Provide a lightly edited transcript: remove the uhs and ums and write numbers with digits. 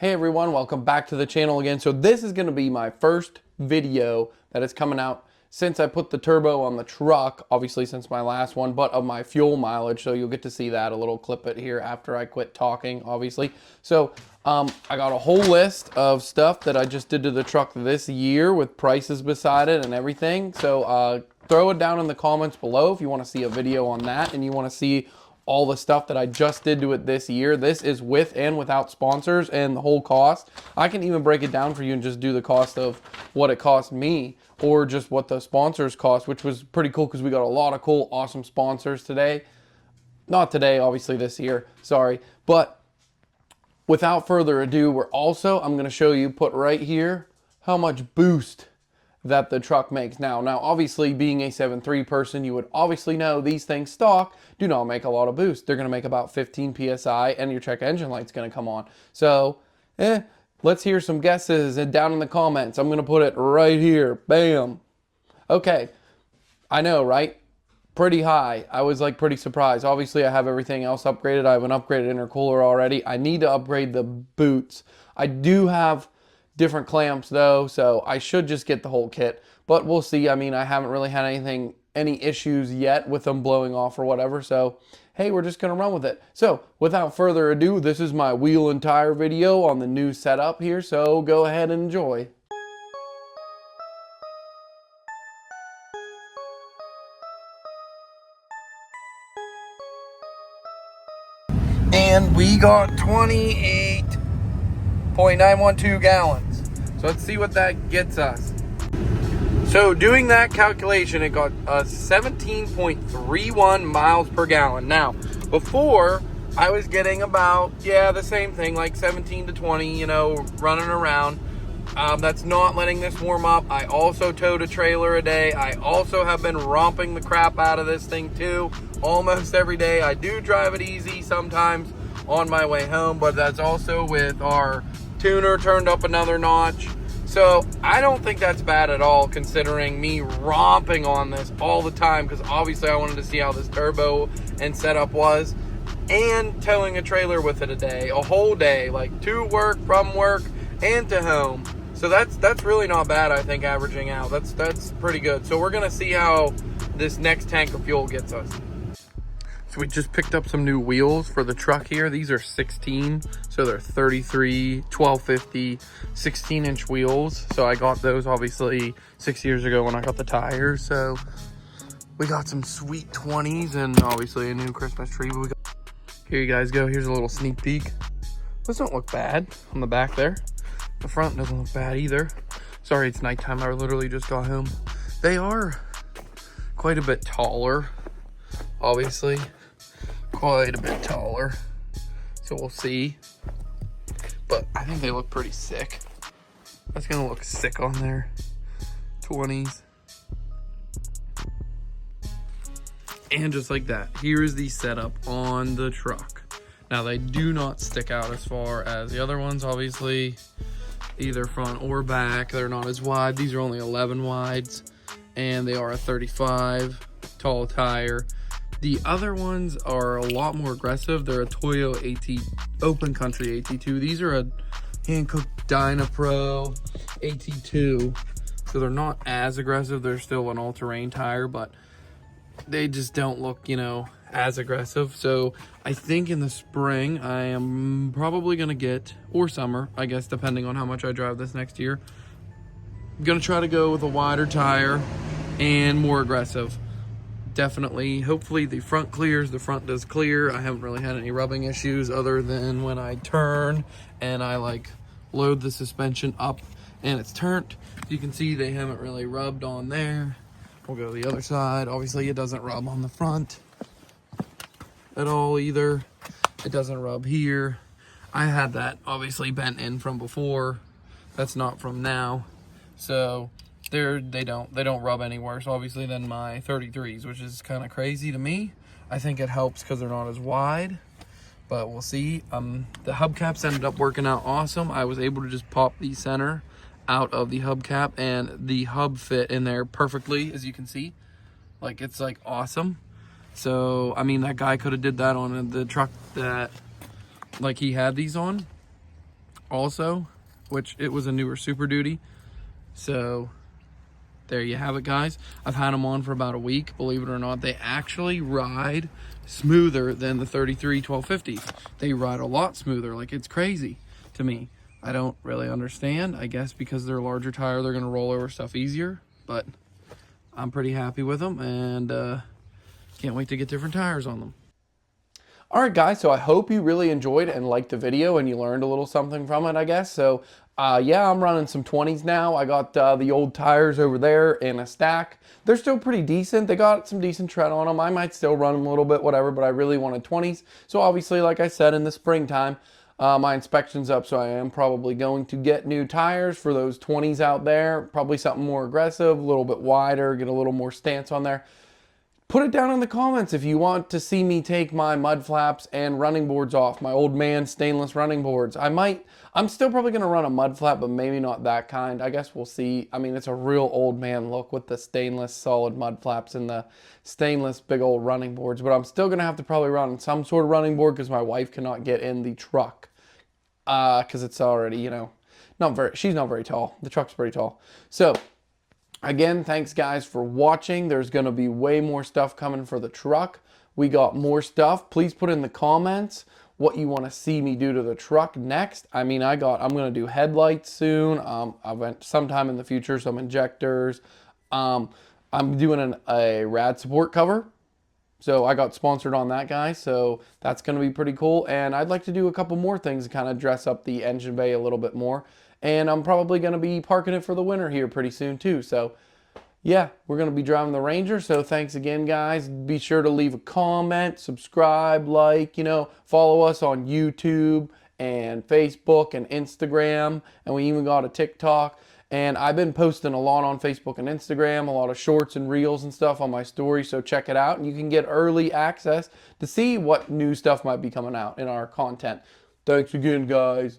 Hey everyone, welcome back to the channel again. So this is going to be my first video that is coming out since I put the turbo on the truck, obviously since my last one, but of my fuel mileage. So you'll get to see that, a little clip it here after I quit talking, obviously. So I got a whole list of stuff that I just did to the truck this year with prices beside it and everything. So throw it down in the comments below if you want to see a video on that and you want to see all the stuff that I just did to it this year. This is with and without sponsors and the whole cost. I can even break it down for you and just do the cost of what it cost me or just what the sponsors cost, which was pretty cool because we got a lot of cool, awesome sponsors today. Not today, obviously this year, sorry. But without further ado, I'm going to show you, put right here, how much boost that the truck makes now. Now, obviously, being a 7.3 person, you would obviously know these things stock do not make a lot of boost. They're going to make about 15 PSI, and your check engine light's going to come on. So, let's hear some guesses and down in the comments. I'm going to put it right here. Bam. Okay. I know, right? Pretty high. I was like pretty surprised. Obviously, I have everything else upgraded. I have an upgraded intercooler already. I need to upgrade the boots. I do have different clamps though, so I should just get the whole kit, but we'll see. I mean, I haven't really had any issues yet with them blowing off or whatever, so hey, we're just gonna run with it. So without further ado, this is my wheel and tire video on the new setup here, so go ahead and enjoy. And we got 28.912 gallons. So let's see what that gets us. So doing that calculation, it got 17.31 miles per gallon. Now, before I was getting about, the same thing, like 17 to 20, running around. That's not letting this warm up. I also towed a trailer a day. I also have been romping the crap out of this thing too, almost every day. I do drive it easy sometimes on my way home, but that's also with our tuner turned up another notch. So I don't think that's bad at all, considering me romping on this all the time, because obviously I wanted to see how this turbo and setup was, and towing a trailer with it a whole day, like to work, from work, and to home. So that's really not bad, I think, averaging out. That's pretty good. So we're gonna see how this next tank of fuel gets us. So we just picked up some new wheels for the truck here. These are 16, so they're 33, 1250, 16-inch wheels. So I got those obviously 6 years ago when I got the tires. So we got some sweet 20s and obviously a new Christmas tree. But here you guys go. Here's a little sneak peek. Those don't look bad on the back there. The front doesn't look bad either. Sorry, it's nighttime. I literally just got home. They are quite a bit taller, obviously. Quite a bit taller, so we'll see, but I think they look pretty sick. That's gonna look sick on there. 20s, and just like that, here is the setup on the truck. Now they do not stick out as far as the other ones, obviously, either front or back. They're not as wide. These are only 11 wides, and they are a 35 tall tire. The other ones are a lot more aggressive. They're a Toyo AT Open Country AT2. These are a Hankook Dynapro AT2. So they're not as aggressive. They're still an all-terrain tire, but they just don't look, as aggressive. So I think in the spring, I am probably going to get, or summer, I guess, depending on how much I drive this next year, I'm going to try to go with a wider tire and more aggressive. Definitely, hopefully the front clears. The front does clear. I haven't really had any rubbing issues other than when I turn and I load the suspension up and it's turned. You can see they haven't really rubbed on there. We'll go to the other side. Obviously it doesn't rub on the front at all either. It doesn't rub here. I had that obviously bent in from before. That's not from now. So they don't rub any worse, obviously, than my 33s, which is kind of crazy to me. I think it helps because they're not as wide, but we'll see. The hubcaps ended up working out awesome. I was able to just pop the center out of the hubcap, and the hub fit in there perfectly, as you can see. It's awesome. So I mean, that guy could have did that on the truck that he had these on. also, which it was a newer Super Duty. So there you have it, guys. I've had them on for about a week. Believe it or not, they actually ride smoother than the 33 1250s. They ride a lot smoother. Like, it's crazy to me. I don't really understand. I guess because they're a larger tire, they're going to roll over stuff easier. But I'm pretty happy with them, and can't wait to get different tires on them. All right, guys, so I hope you really enjoyed and liked the video and you learned a little something from it, I guess. So, yeah, I'm running some 20s now. I got the old tires over there in a stack. They're still pretty decent. They got some decent tread on them. I might still run them a little bit, whatever, but I really wanted 20s. So, obviously, like I said, in the springtime, my inspection's up, so I am probably going to get new tires for those 20s out there. Probably something more aggressive, a little bit wider, get a little more stance on there. Put it down in the comments if you want to see me take my mud flaps and running boards off, my old man stainless running boards. I'm still probably going to run a mud flap, but maybe not that kind. I guess we'll see. I mean, it's a real old man look with the stainless solid mud flaps and the stainless big old running boards, but I'm still going to have to probably run some sort of running board because my wife cannot get in the truck because it's already, you know, she's not very tall. The truck's pretty tall. So, again, thanks guys for watching. There's going to be way more stuff coming for the truck. We got more stuff. Please put in the comments what you want to see me do to the truck next. I mean, I'm going to do headlights soon. I went sometime in the future, some injectors. I'm doing a rad support cover. So I got sponsored on that, guys. So that's going to be pretty cool. And I'd like to do a couple more things to kind of dress up the engine bay a little bit more. And I'm probably going to be parking it for the winter here pretty soon too. So yeah, we're going to be driving the Ranger. So thanks again, guys. Be sure to leave a comment, subscribe, like, you know, follow us on YouTube and Facebook and Instagram. And we even got a TikTok. And I've been posting a lot on Facebook and Instagram, a lot of shorts and reels and stuff on my story. So check it out. And you can get early access to see what new stuff might be coming out in our content. Thanks again, guys.